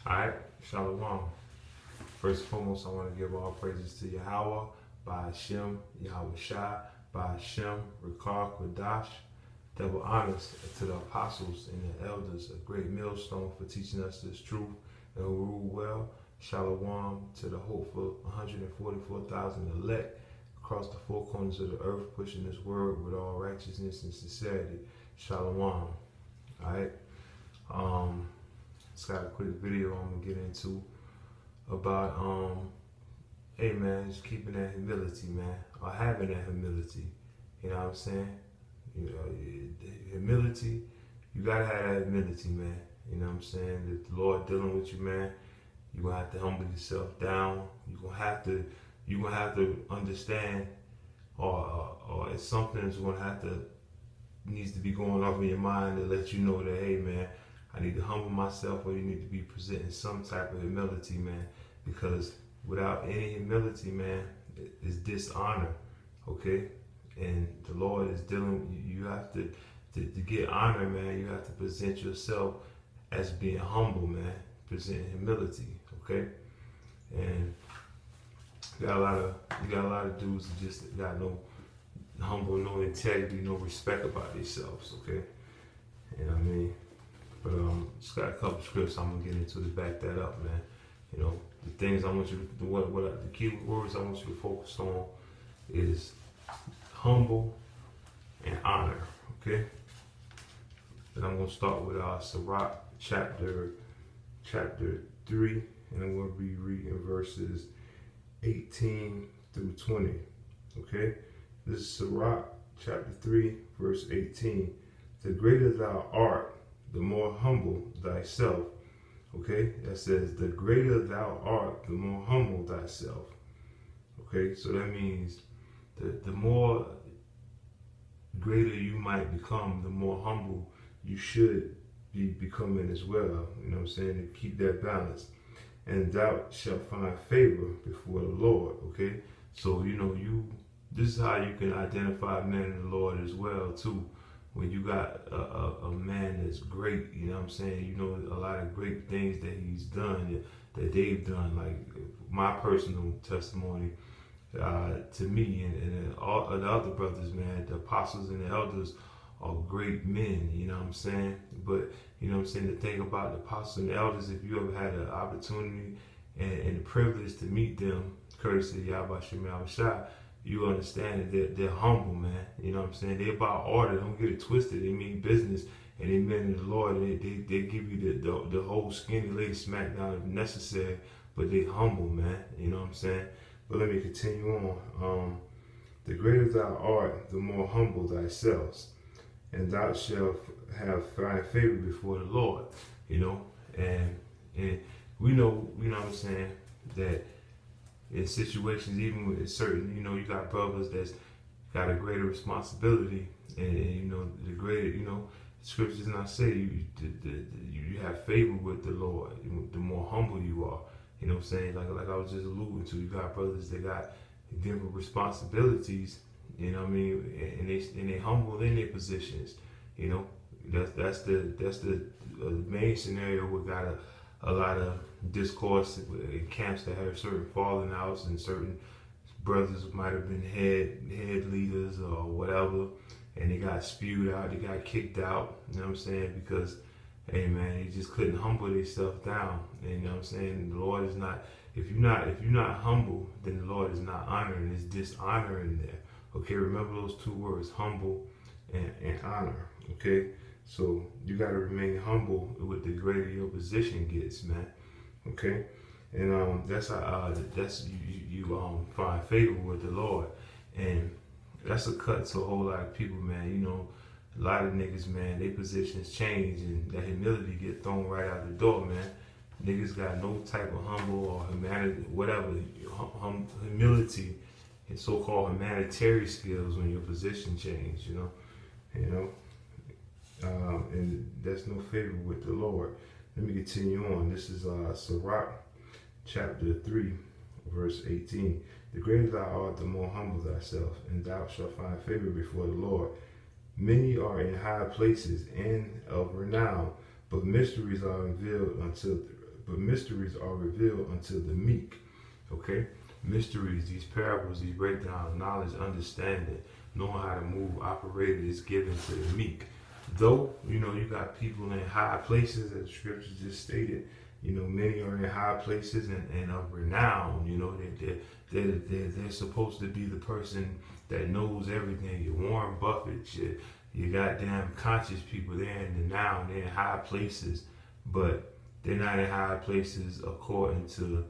Alright, Shalawam. First and foremost, I want to give all praises to YAHAWAH, BAHASHAM, YAHAWASHI, BAHASHAM, Rikar, Kodash. Double honors to the apostles and the elders, a great millstone for teaching us this truth and who rule well. Shalawam to the hopeful 144,000 elect across the four corners of the earth, pushing this word with all righteousness and sincerity. Shalawam. Alright. Just got a quick video I'm gonna get into about hey man, just keeping that humility, man, or having that humility. You know what I'm saying? You know, humility, you gotta have that humility, man. You know what I'm saying? If the Lord dealing with you, man, you're gonna have to humble yourself down. You're gonna have to understand, or it's something that's needs to be going off in your mind to let you know that, hey man, I need to humble myself, or you need to be presenting some type of humility, man. Because without any humility, man, it's dishonor, okay? And the Lord is dealing, you have to get honor, man, you have to present yourself as being humble, man. Present humility, okay? And you got a lot of dudes that just got no humble, no integrity, no respect about themselves, okay? You know what I mean? But just got a couple scripts I'm gonna get into to back that up, man. You know, the things I want you to do, the key words I want you to focus on is humble and honor, okay? And I'm gonna start with Sirach chapter 3, and I'm gonna be reading verses 18 through 20, okay? This is Sirach chapter 3, verse 18. The greater thou art, the more humble thyself. Okay, that says the greater thou art, the more humble thyself. Okay, so that means the more greater you might become, the more humble you should be becoming as well. You know what I'm saying? To keep that balance. And thou shalt find favor before the Lord. Okay, so you know this is how you can identify men in the Lord as well too. When you got a man that's great, you know what I'm saying? You know a lot of great things that he's done, that they've done. Like my personal testimony to me and all the other brothers, man, the apostles and the elders are great men, you know what I'm saying? But, you know what I'm saying, the thing about the apostles and the elders, if you ever had an opportunity and the privilege to meet them, courtesy of YAHAWASHI, you understand that they're humble, man. You know what I'm saying? They're about order. Don't get it twisted. They mean business, and they men in the Lord. They give you the whole skinny lady smackdown if necessary, but they humble, man. You know what I'm saying? But let me continue on. The greater thou art, the more humble thyself, and thou shalt find favor before the Lord. You know, and we know what I'm saying, that in situations, even with certain, you know, you got brothers that's got a greater responsibility, and you know, the greater, you know, scriptures not say you have favor with the Lord, the more humble you are. You know what I'm saying? Like I was just alluding to, you got brothers that got different responsibilities, you know what I mean, and they humble in their positions. You know, that's the main scenario. We got a lot of discourse in camps that have certain falling outs, and certain brothers might have been head leaders or whatever, and they got spewed out, they got kicked out, you know what I'm saying, because, hey man, they just couldn't humble themselves down. And you know what I'm saying, the Lord is not, if you're not humble, then the Lord is not honoring. There's dishonor in there. Okay, remember those two words, humble and honor. Okay, so you got to remain humble with the greater your position gets, man. Okay, and that's how you find favor with the Lord, and that's a cut to a whole lot of people, man. You know, a lot of niggas, man, their positions change, and that humility get thrown right out the door, man. Niggas got no type of humble or humanity, whatever, humility and so-called humanitarian skills when your position change. You know. And that's no favor with the Lord. Let me continue on. This is Sirach chapter 3, verse 18. The greater thou art, the more humble thyself, and thou shalt find favor before the Lord. Many are in high places and of renown, but mysteries are unveiled unto but mysteries are revealed unto the meek. Okay? Mysteries, these parables, these breakdowns, knowledge, understanding, knowing how to move, operate is given to the meek. Though, you got people in high places, as the scripture just stated, many are in high places and of renown. They're supposed to be the person that knows everything. Your Warren Buffett, your goddamn conscious people, they're in the now, they're in high places, but they're not in high places according to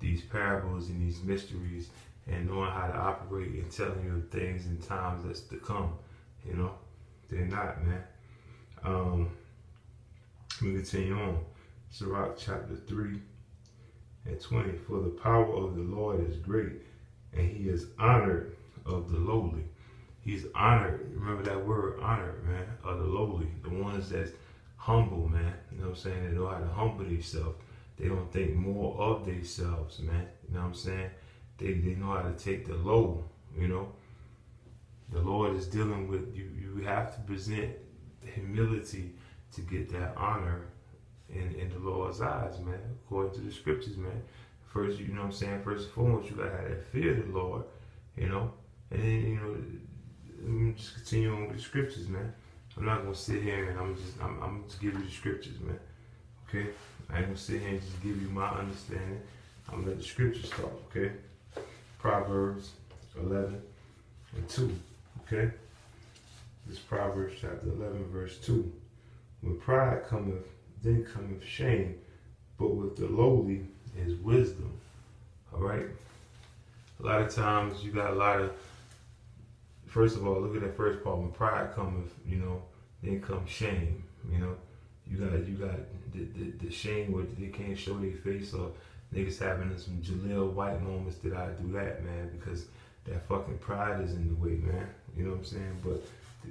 these parables and these mysteries and knowing how to operate and telling you things in times that's to come. They're not, man. Let me continue on. Sirach chapter 3 and 20. For the power of the Lord is great, and he is honored of the lowly. He's honored. Remember that word, honored, man, of the lowly. The ones that's humble, man. You know what I'm saying? They know how to humble themselves. They don't think more of themselves, man. You know what I'm saying? They know how to take the low, The Lord is dealing with you. You have to present humility to get that honor in the Lord's eyes, man, according to the scriptures, man. First, first and foremost, you gotta have that fear of the Lord, and then, let me just continue on with the scriptures, man. I'm not gonna sit here and I'm just give you the scriptures, man. Okay? I ain't gonna sit here and just give you my understanding. I'm gonna let the scriptures talk, okay? Proverbs 11 and 2, okay? This Proverbs chapter 11, verse 2. When pride cometh, then cometh shame, but with the lowly is wisdom. All right? A lot of times you got a lot of, first of all, look at that first part. When pride cometh, then comes shame. You got the shame where they can't show their face, or niggas having some Jaleel White moments that I do that, man, because that fucking pride is in the way, man. You know what I'm saying? But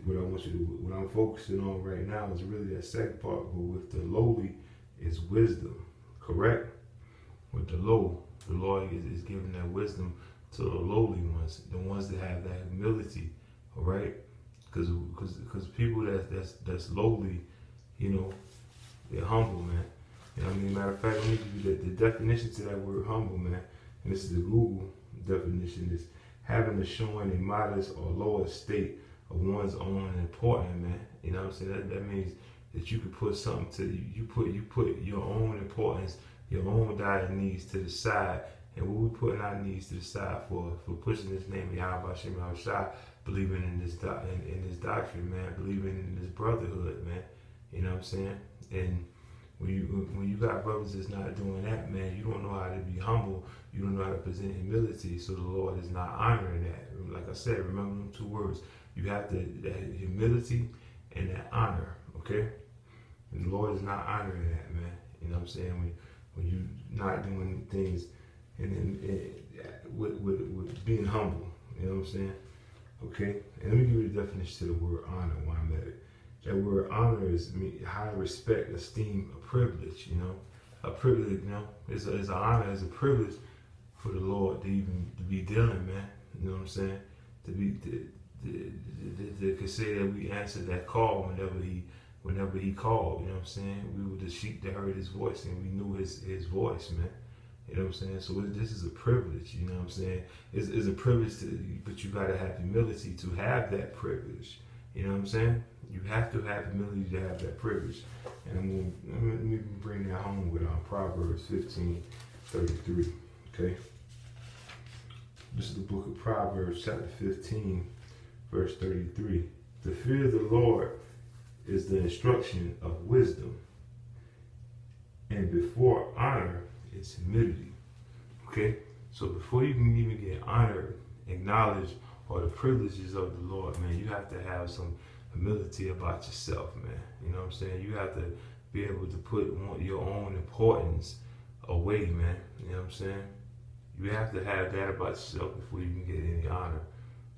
what I'm focusing on right now is really that second part. But with the lowly is wisdom, correct? With the low, the Lord is giving that wisdom to the lowly ones, the ones that have that humility, all right? Because people that's lowly, they're humble, man. Matter of fact, let me give you the definition to that word humble, man. And this is the Google definition: is having a showing a modest or lower state of one's own importance, man. You know what I'm saying? That means that you could put something you put your own importance, your own dire needs to the side. And what we putting our needs to the side for pushing this name, YAHAWASHI, believing in this doctrine, man, believing in this brotherhood, man. You know what I'm saying? And when you got brothers that's not doing that, man, you don't know how to be humble. You don't know how to present humility. So the Lord is not honoring that. Like I said, remember them two words. You have that humility and that honor, okay? And the Lord is not honoring that, man. You know what I'm saying? When you not doing things and with being humble, you know what I'm saying? Okay? And let me give you the definition to the word honor while I'm at it. That word honor is high respect, esteem, a privilege, a privilege, it's an honor, it's a privilege for the Lord to be dealing, man. You know what I'm saying? To could say that we answered that call whenever he called. You know what I'm saying? We were the sheep that heard his voice, and we knew his voice, man. You know what I'm saying? So this is a privilege. You know what I'm saying? It's a privilege but you gotta have humility to have that privilege. You know what I'm saying? You have to have humility to have that privilege. And let me bring that home with Proverbs 15:33. Okay? This is the book of Proverbs, chapter 15, verse 33. The fear of the Lord is the instruction of wisdom, and before honor is humility. Okay? So before you can even get honored, acknowledged, or the privileges of the Lord, man, you have to have some humility about yourself, man. You know what I'm saying? You have to be able to put your own importance away, man. You know what I'm saying? You have to have that about yourself before you can get any honor.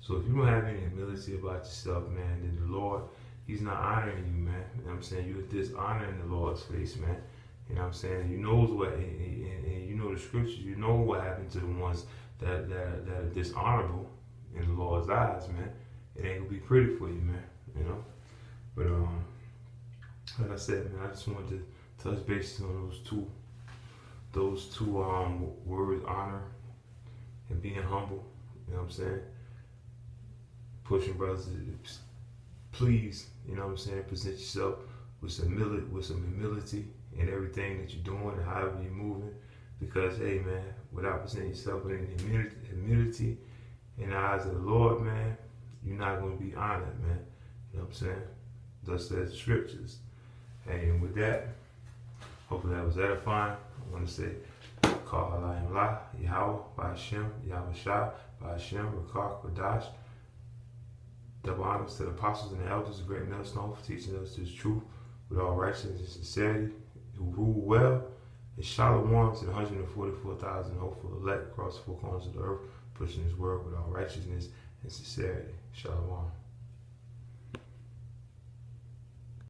So if you don't have any humility about yourself, man, then the Lord, he's not honoring you, man. You know what I'm saying? You're dishonoring the Lord's face, man. You know what I'm saying? You know what, and you know the scriptures, you know what happened to the ones that are dishonorable in the Lord's eyes, man. It ain't gonna be pretty for you, man. But like I said, man, I just wanted to touch bases on those two those two words, honor and being humble, you know what I'm saying? Pushing brothers to please, you know what I'm saying, present yourself with some humility in everything that you're doing and however you're moving. Because, hey, man, without presenting yourself with any humility in the eyes of the Lord, man, you're not going to be honored, man. You know what I'm saying? Thus says the scriptures. Hey, and with that, hopefully that was edifying. I want to say, YAHAWAH, Yahawah, BAHASHAM, YAHAWASHI, BAHASHAM, Rakar, Kodash. Double honors to the apostles and the elders, the great millstone, for teaching us this truth with all righteousness and sincerity, who rule well. And SHALAWAM to the 144,000 hopeful elect across the four corners of the earth, pushing his word with all righteousness and sincerity. SHALAWAM.